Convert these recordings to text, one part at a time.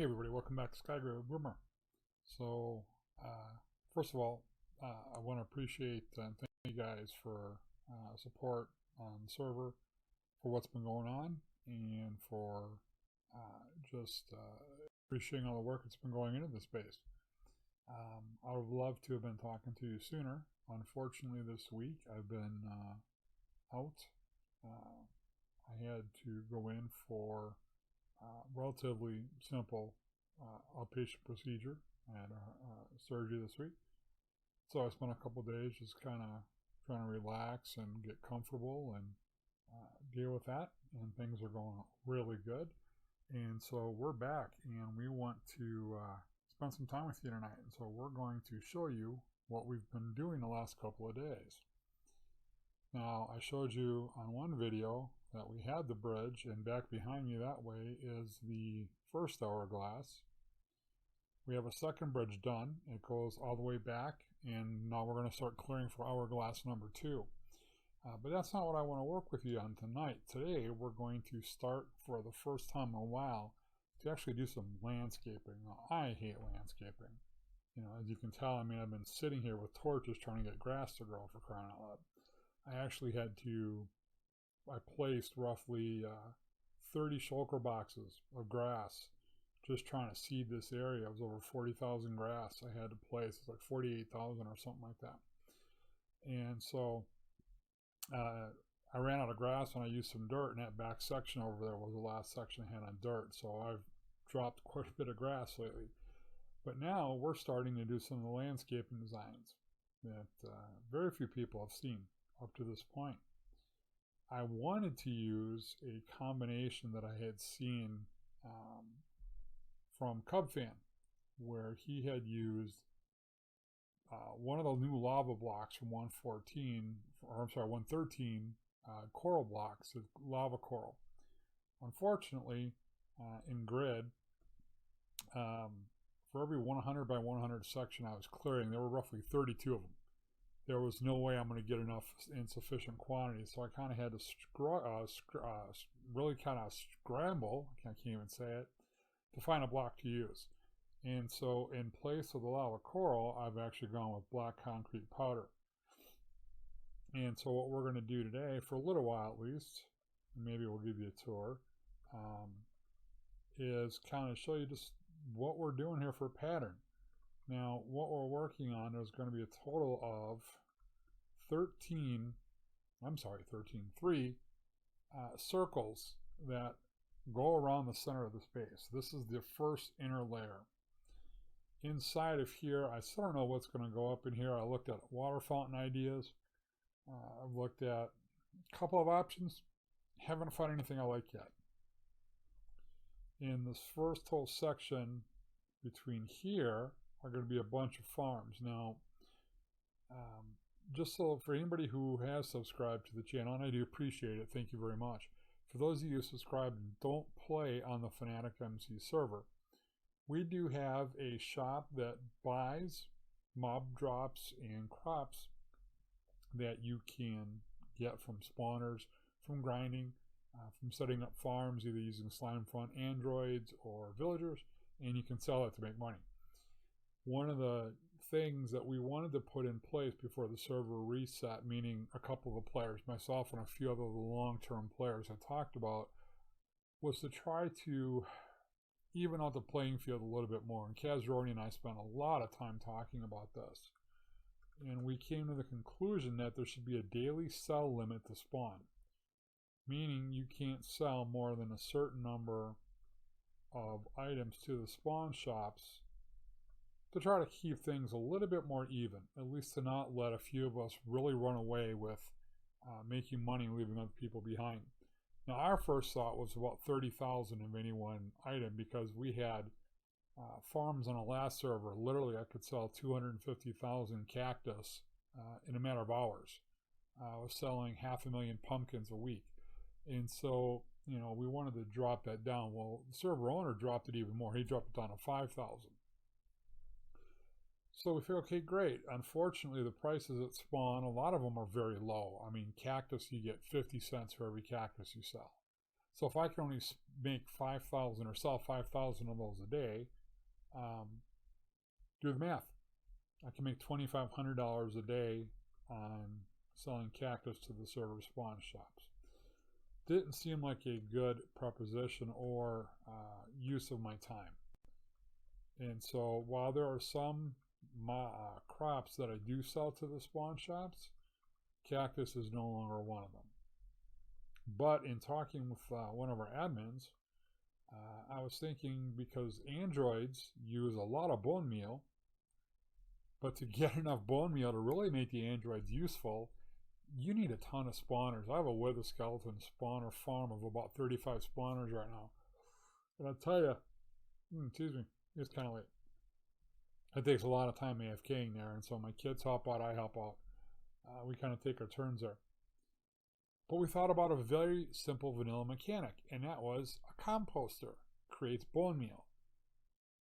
Hey everybody, welcome back to Skygrid Rumor. So, first of all, I want to appreciate and thank you guys for support on the server, for what's been going on, and for just appreciating all the work that's been going into this space. I would love to have been talking to you sooner. Unfortunately, this week I've been out. I had to go in for relatively simple outpatient procedure. I had surgery this week. So I spent a couple days just kind of trying to relax and get comfortable and deal with that. And things are going really good. And so we're back and we want to spend some time with you tonight. And so we're going to show you what we've been doing the last couple of days. Now, I showed you on one video that we had the bridge, and back behind me that way is the first hourglass. We have a second bridge done. It goes all the way back, and now we're going to start clearing for hourglass number 2. But that's not what I want to work with you on tonight. Today, we're going to start for the first time in a while to actually do some landscaping. Now, I hate landscaping. You know, as you can tell, I mean, I've been sitting here with torches trying to get grass to grow, for crying out loud. I actually I placed roughly 30 shulker boxes of grass just trying to seed this area. It was over 40,000 grass I had to place. It's like 48,000 or something like that. And so I ran out of grass and I used some dirt, and that back section over there was the last section I had on dirt. So I've dropped quite a bit of grass lately. But now we're starting to do some of the landscaping designs that very few people have seen up to this point. I wanted to use a combination that I had seen from CubFan, where he had used one of the new lava blocks from 113 coral blocks, lava coral. Unfortunately, in grid, for every 100 by 100 section I was clearing, there were roughly 32 of them. There was no way I'm going to get enough in sufficient quantity, so I kind of had to really kind of scramble, I can't even say it, to find a block to use. And so in place of the lava coral, I've actually gone with black concrete powder. And so what we're going to do today, for a little while at least, maybe we'll give you a tour, is kind of show you just what we're doing here for a pattern. Now, what we're working on is going to be a total of 3 circles that go around the center of the space. This is the first inner layer. Inside of here, I still don't know what's going to go up in here. I looked at water fountain ideas. I've looked at a couple of options. Haven't found anything I like yet. In this first whole section between here are going to be a bunch of farms. Now, just so for anybody who has subscribed to the channel, and I do appreciate it, thank you very much. For those of you who subscribe and don't play on the Fanatic MC server, we do have a shop that buys mob drops and crops that you can get from spawners, from grinding, from setting up farms, either using Slimefun androids or villagers, and you can sell it to make money. One of the things that we wanted to put in place before the server reset, meaning a couple of the players, myself and a few other long-term players I talked about, was to try to even out the playing field a little bit more. And Kazroni and I spent a lot of time talking about this. And we came to the conclusion that there should be a daily sell limit to spawn, meaning you can't sell more than a certain number of items to the spawn shops to try to keep things a little bit more even, at least to not let a few of us really run away with making money and leaving other people behind. Now, our first thought was about 30,000 of any one item, because we had farms on a last server. Literally, I could sell 250,000 cactus in a matter of hours. I was selling 500,000 pumpkins a week. And so, you know, we wanted to drop that down. Well, the server owner dropped it even more. He dropped it down to 5,000. So we figured, okay, great. Unfortunately, the prices at spawn, a lot of them are very low. I mean, cactus, you get 50 cents for every cactus you sell. So if I can only make 5,000 or sell 5,000 of those a day, do the math. I can make $2,500 a day on selling cactus to the server spawn shops. Didn't seem like a good proposition or use of my time. And so while there are some crops that I do sell to the spawn shops, cactus is no longer one of them. But in talking with one of our admins, I was thinking, because androids use a lot of bone meal, but to get enough bone meal to really make the androids useful, you need a ton of spawners. I have a wither skeleton spawner farm of about 35 spawners right now. And I'll tell you, excuse me, it's kind of late. It takes a lot of time AFKing there, and so my kids help out, I help out. We kind of take our turns there. But we thought about a very simple vanilla mechanic, and that was a composter creates bone meal.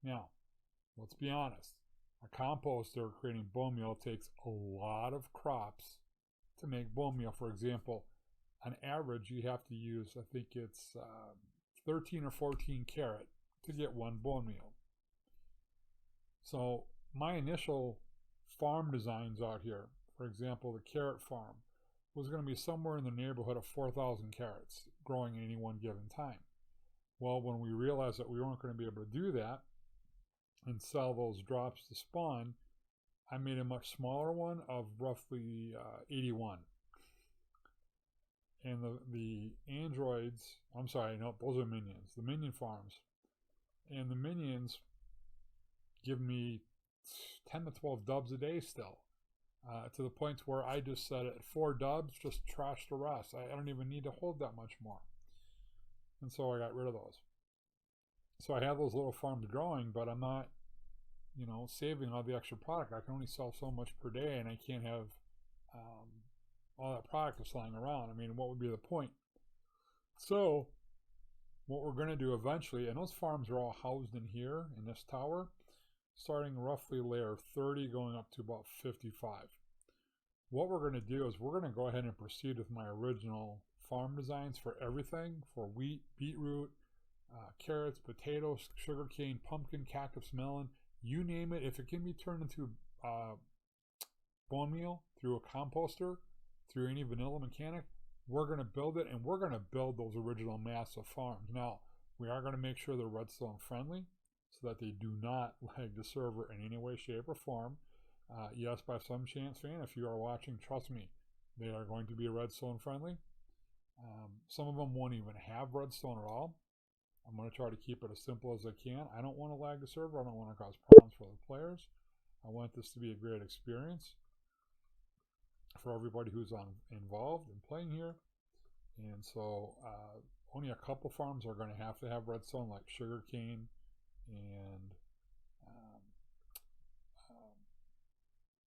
Now, let's be honest. A composter creating bone meal takes a lot of crops to make bone meal. For example, on average, you have to use, I think it's 13 or 14 carrot to get one bone meal. So my initial farm designs out here, for example, the carrot farm, was going to be somewhere in the neighborhood of 4,000 carrots growing at any one given time. Well, when we realized that we weren't going to be able to do that and sell those drops to spawn, I made a much smaller one of roughly 81. And the androids, I'm sorry, no, those are minions, the minion farms. And the minions give me 10 to 12 dubs a day still. To the point where I just set it at 4 dubs, just trash the rest. I don't even need to hold that much more. And so I got rid of those. So I have those little farms growing, but I'm not, saving all the extra product. I can only sell so much per day, and I can't have all that product is flying around. I mean, what would be the point? So what we're going to do eventually, and those farms are all housed in here in this tower, starting roughly layer 30 going up to about 55. What we're going to do is we're going to go ahead and proceed with my original farm designs for everything, for wheat, beetroot, carrots, potatoes, sugarcane, pumpkin, cactus, melon, you name it. If it can be turned into bone meal through a composter, through any vanilla mechanic, we're going to build it, and we're going to build those original massive farms. Now, we are going to make sure they're redstone friendly so that they do not lag the server in any way, shape, or form. Yes, by some chance, fan, if you are watching, trust me, they are going to be redstone friendly. Some of them won't even have redstone at all. I'm going to try to keep it as simple as I can. I don't want to lag the server. I don't want to cause problems for the players. I want this to be a great experience for everybody who's involved in playing here. And so only a couple farms are going to have redstone, like sugarcane and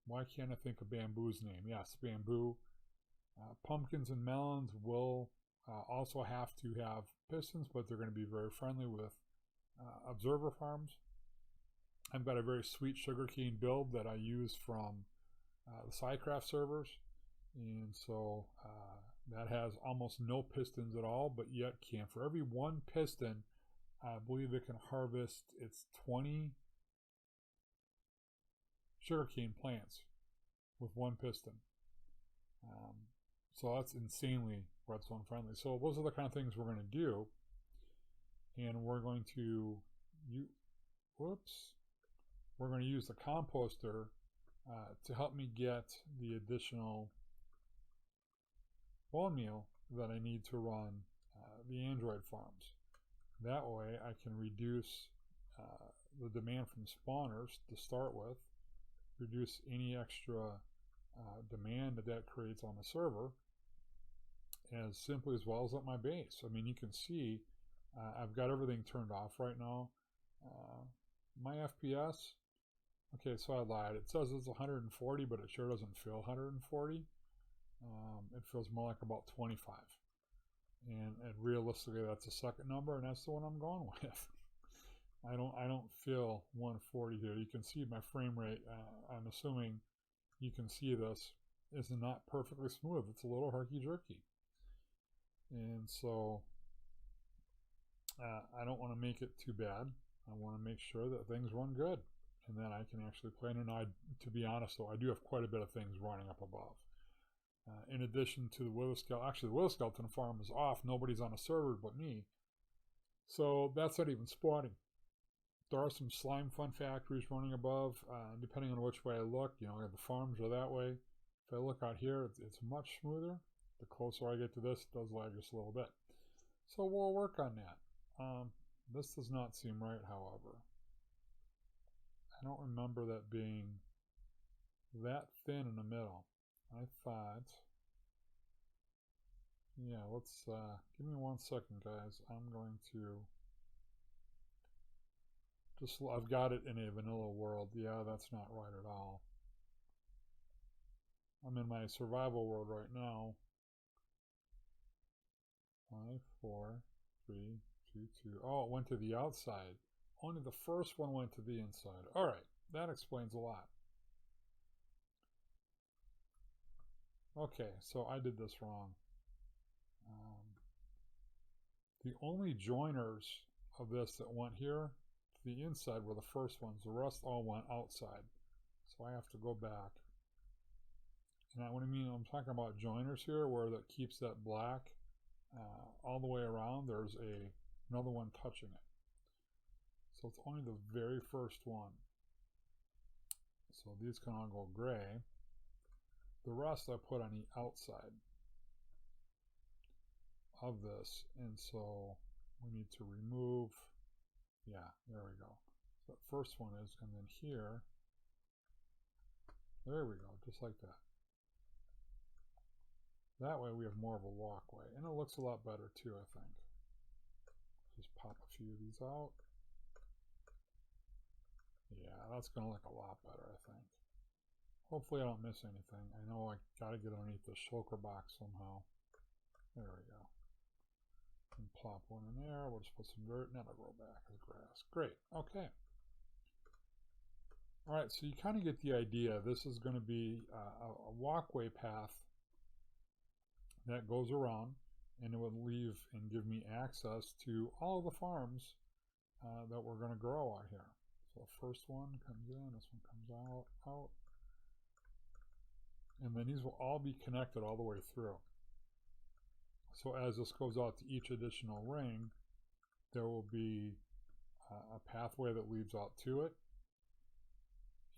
why can't I think of bamboo's name? Yes, bamboo. Pumpkins and melons will also have to have pistons, but they're going to be very friendly with observer farms. I've got a very sweet sugarcane build that I use from the SciCraft servers, and so that has almost no pistons at all, but yet can. For every one piston, I believe it can harvest its 20 sugarcane plants with one piston. So that's insanely redstone friendly. So those are the kind of things we're going to do, and we're going to we're going to use the composter to help me get the additional bone meal that I need to run the android farms. That way I can reduce the demand from spawners to start with, reduce any extra demand that creates on the server, as simply as well as at my base. I mean, you can see I've got everything turned off right now. My FPS, okay, so I lied. It says it's 140, but it sure doesn't feel 140. It feels more like about 25. And realistically, that's the second number, and that's the one I'm going with. I don't feel 140 here. You can see my frame rate. I'm assuming you can see this is not perfectly smooth. It's a little herky-jerky. And so I don't want to make it too bad. I want to make sure that things run good and then I can actually play. And to be honest though, I do have quite a bit of things running up above. In addition to the Wither Skeleton, actually the Wither Skeleton farm is off. Nobody's on a server but me. So that's not even spawning. There are some Slimefun factories running above, depending on which way I look. You know, the farms are that way. If I look out here, it's much smoother. The closer I get to this, it does lag just a little bit. So we'll work on that. This does not seem right, however. I don't remember that being that thin in the middle. I thought... Yeah, let's... give me 1 second, guys. I'm going to... I've got it in a vanilla world. Yeah, that's not right at all. I'm in my survival world right now. 5, 4, 3, 2, 2. Oh, it went to the outside. Only the first one went to the inside. Alright, that explains a lot. Okay, so I did this wrong. The only joiners of this that went here to the inside were the first ones. The rest all went outside. So I have to go back. And what I mean, I'm talking about joiners here where that keeps that black all the way around. There's another one touching it. So it's only the very first one. So these can all go gray. The rest I put on the outside of this, and so we need to remove, yeah, there we go. So the first one is, and then here, there we go, just like that. That way we have more of a walkway, and it looks a lot better too, I think. Just pop a few of these out. Yeah, that's going to look a lot better, I think. Hopefully I don't miss anything. I know I got to get underneath the shulker box somehow. There we go. And plop one in there. We'll just put some dirt and that'll grow back as grass. Great. Okay. Alright, so you kind of get the idea. This is going to be a walkway path that goes around, and it would leave and give me access to all of the farms that we're going to grow out here. So the first one comes in, this one comes out. And then these will all be connected all the way through. So as this goes out to each additional ring, there will be a pathway that leads out to it.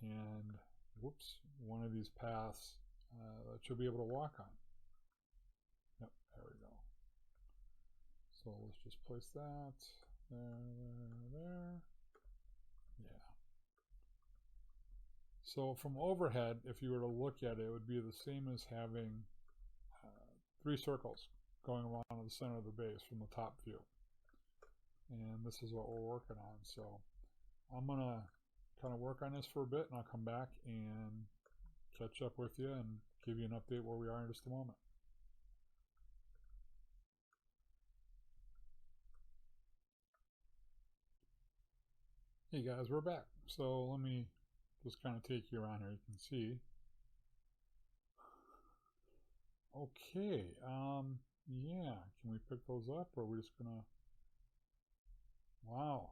And, whoops, one of these paths that you'll be able to walk on. Yep, there we go. So let's just place that there. Yeah. So from overhead, if you were to look at it, it would be the same as having 3 circles going around the center of the base from the top view. And this is what we're working on. So I'm going to kind of work on this for a bit, and I'll come back and catch up with you and give you an update where we are in just a moment. Hey guys, we're back. So let me just kind of take you around here. You can see. Okay, yeah, can we pick those up, or are we just gonna... Wow,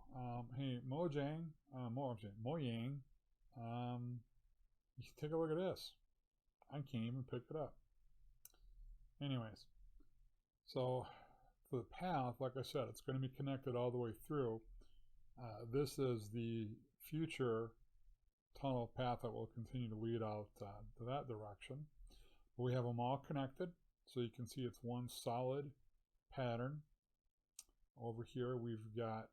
hey, Mojang, Mojang, you take a look at this. I can't even pick it up. Anyways, so for the path, like I said, it's going to be connected all the way through. This is the future tunnel path that will continue to lead out to that direction. But we have them all connected, so you can see it's one solid pattern. Over here we've got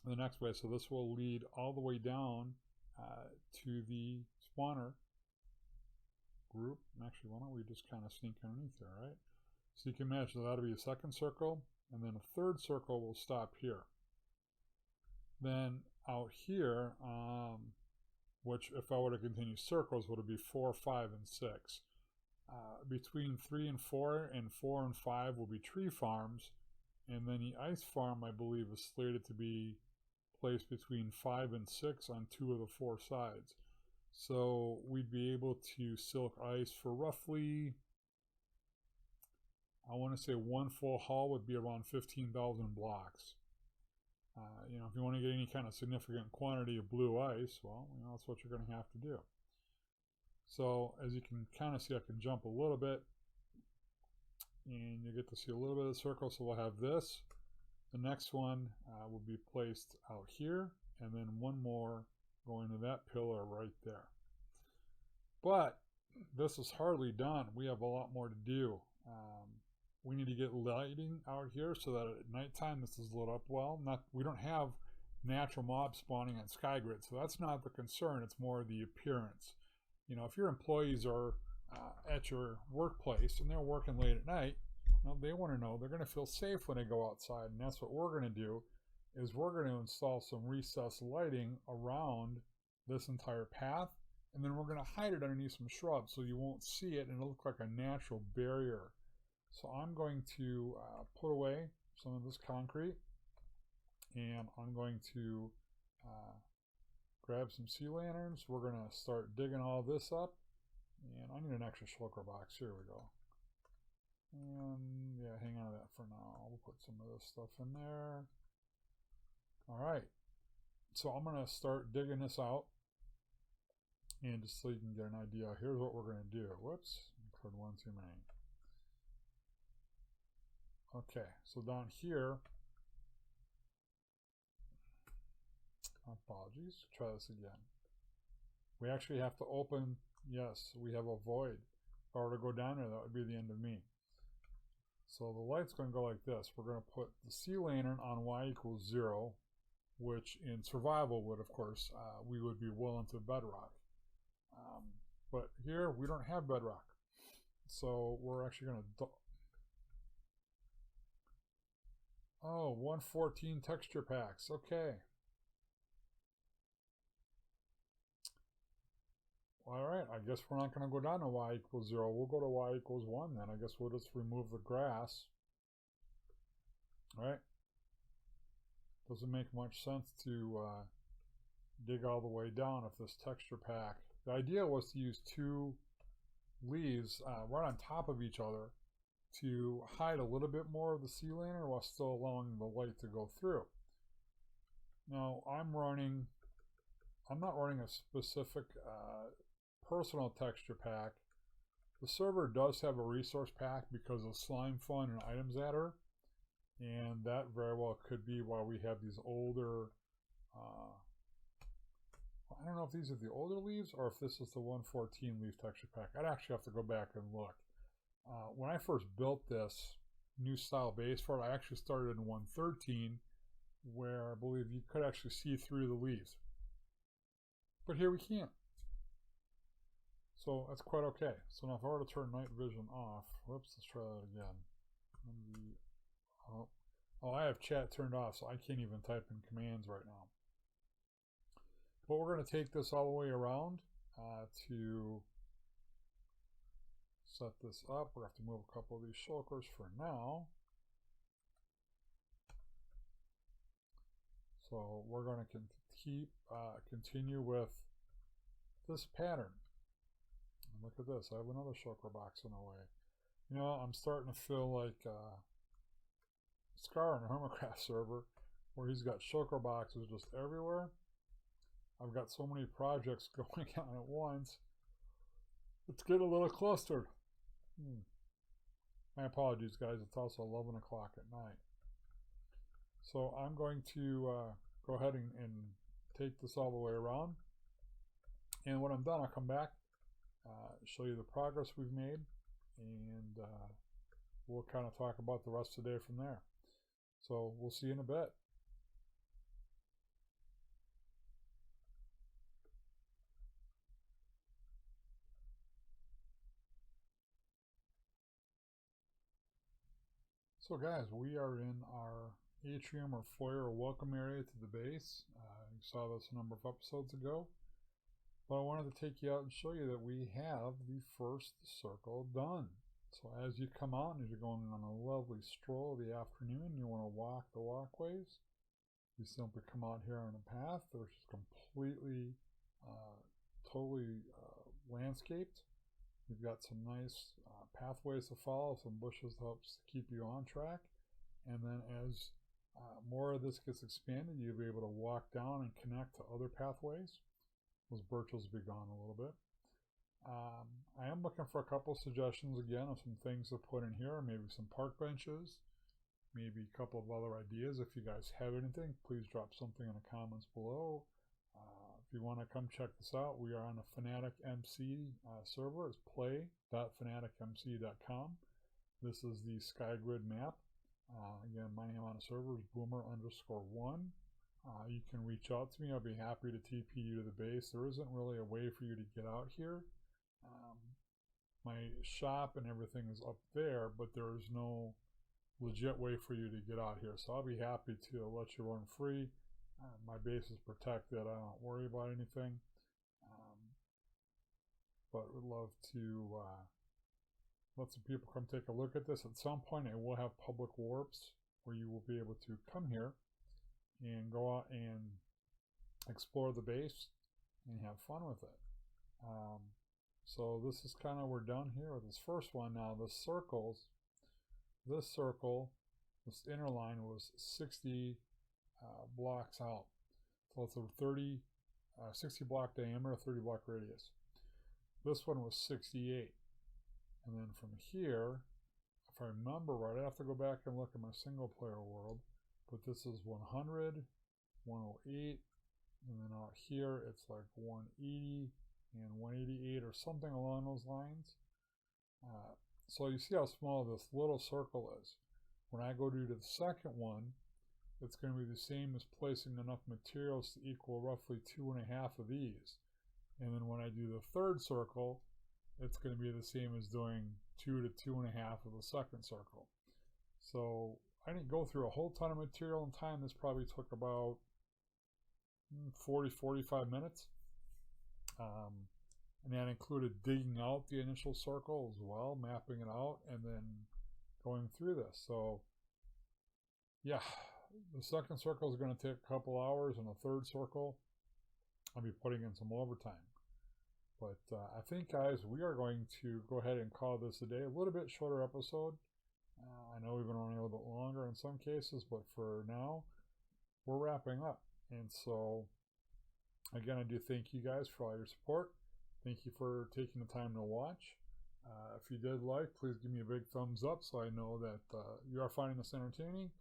the next way, so this will lead all the way down to the spawner group. Actually, why don't we just kind of sneak underneath there, right? So you can imagine that'll be a second circle, and then a third circle will stop here. Then out here, which if I were to continue circles, would it be 4, 5, and 6. Between 3 and 4 and 4 and 5 will be tree farms, and then the ice farm, I believe, is slated to be placed between 5 and 6 on 2 of the 4 sides. So we'd be able to silk ice for roughly I want to say one full haul would be around 15,000 blocks. You know, if you want to get any kind of significant quantity of blue ice, well, you know, that's what you're going to have to do. So as you can kind of see, I can jump a little bit, and you get to see a little bit of the circle. So we'll have this. The next one will be placed out here, and then one more going to that pillar right there. But this is hardly done. We have a lot more to do. We need to get lighting out here so that at nighttime this is lit up well. We don't have natural mob spawning on Skygrid, so that's not the concern. It's more the appearance. You know, if your employees are at your workplace and they're working late at night, you know, they want to know they're going to feel safe when they go outside, and that's what we're going to do. Is we're going to install some recessed lighting around this entire path, and then we're going to hide it underneath some shrubs so you won't see it and it'll look like a natural barrier. So I'm going to put away some of this concrete, and I'm going to grab some sea lanterns. We're going to start digging all this up, and I need an extra shulker box. Here we go. And yeah, hang on to that for now. We'll put some of this stuff in there. All right, so I'm going to start digging this out, and just so you can get an idea, here's what we're going to do. Whoops, I put one too many. Okay, so down here, apologies, try this again. We actually have to open, yes, we have a void. If I were to go down there, that would be the end of me. So the light's going to go like this. We're going to put the sea lantern on y equals 0, which in survival would, of course, we would be well into bedrock. But here, we don't have bedrock. So we're actually going to... Oh, 114 texture packs. Okay. All right, I guess we're not going to go down to y equals 0. We'll go to y equals 1 then. I guess we'll just remove the grass. All right. Doesn't make much sense to dig all the way down if this texture pack... The idea was to use 2 leaves right on top of each other to hide a little bit more of the sea lantern while still allowing the light to go through. Now I'm not running a specific personal texture pack. The server does have a resource pack because of Slimefun and items adder, and that very well could be why we have these older I don't know if these are the older leaves or if this is the 114 leaf texture pack. I'd actually have to go back and look. When I first built this new style base for it, I actually started in 113, where I believe you could actually see through the leaves. But here we can't. So that's quite okay. So now if I were to turn night vision off, whoops, let's try that again. Oh, I have chat turned off, so I can't even type in commands right now. But we're going to take this all the way around to set this up. We're going to have to move a couple of these shulkers for now. So we're going to continue with this pattern. And look at this. I have another shulker box in the way. You know, I'm starting to feel like Scar on a Hermitcraft server where he's got shulker boxes just everywhere. I've got so many projects going on at once. Let's get a little clustered. My apologies, guys. It's also 11 o'clock at night. So I'm going to go ahead and take this all the way around. And when I'm done, I'll come back, show you the progress we've made, and we'll kind of talk about the rest of the day from there. So we'll see you in a bit. So guys, we are in our atrium or foyer or welcome area to the base. You saw this a number of episodes ago. But I wanted to take you out and show you that we have the first circle done. So as you come out and as you're going on a lovely stroll of the afternoon, you want to walk the walkways. You simply come out here on a path that's completely, totally landscaped. You've got some nice pathways to follow, some bushes helps keep you on track. And then as more of this gets expanded, you'll be able to walk down and connect to other pathways. Those birches will be gone a little bit. I am looking for a couple suggestions again of some things to put in here, maybe some park benches, maybe a couple of other ideas. If you guys have anything, please drop something in the comments below. If you want to come check this out, we are on the Fanatic MC server. It's play.fanaticmc.com. This is the Skygrid map. Again, my name on the server is boomer_1. You can reach out to me. I'll be happy to TP you to the base. There isn't really a way for you to get out here. My shop and everything is up there, but there is no legit way for you to get out here. So I'll be happy to let you run free. My base is protected. I don't worry about anything. But would love to let some people come take a look at this. At some point, I will have public warps where you will be able to come here and go out and explore the base and have fun with it. So this is kind of, we're done here with this first one. Now the circles, this circle, this inner line was 60 blocks out. So it's a 60 block diameter, 30 block radius. This one was 68. And then from here, if I remember right, I have to go back and look at my single player world, but this is 100, 108, and then out here it's like 180 and 188 or something along those lines. So you see how small this little circle is. When I go to do the second one, it's going to be the same as placing enough materials to equal roughly 2.5 of these. And then when I do the third circle, it's going to be the same as doing 2 to 2.5 of the second circle. So I didn't go through a whole ton of material in time. This probably took about 40-45 minutes. And that included digging out the initial circle as well, mapping it out, and then going through this. So yeah, the second circle is going to take a couple hours, and the third circle I'll be putting in some overtime. But I think, guys, we are going to go ahead and call this a day. A little bit shorter episode. I know we've been running a little bit longer in some cases, but for now, we're wrapping up. And so, again, I do thank you guys for all your support. Thank you for taking the time to watch. If you did like, please give me a big thumbs up so I know that you are finding this entertaining.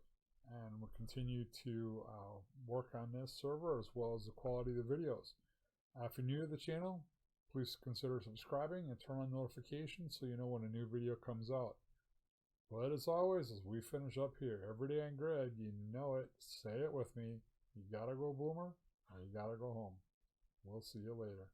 And we'll continue to work on this server as well as the quality of the videos. If you're new to the channel, please consider subscribing and turn on notifications so you know when a new video comes out. But as always, as we finish up here, every day on Grid, you know it, say it with me, you gotta go Boomer, or you gotta go home. We'll see you later.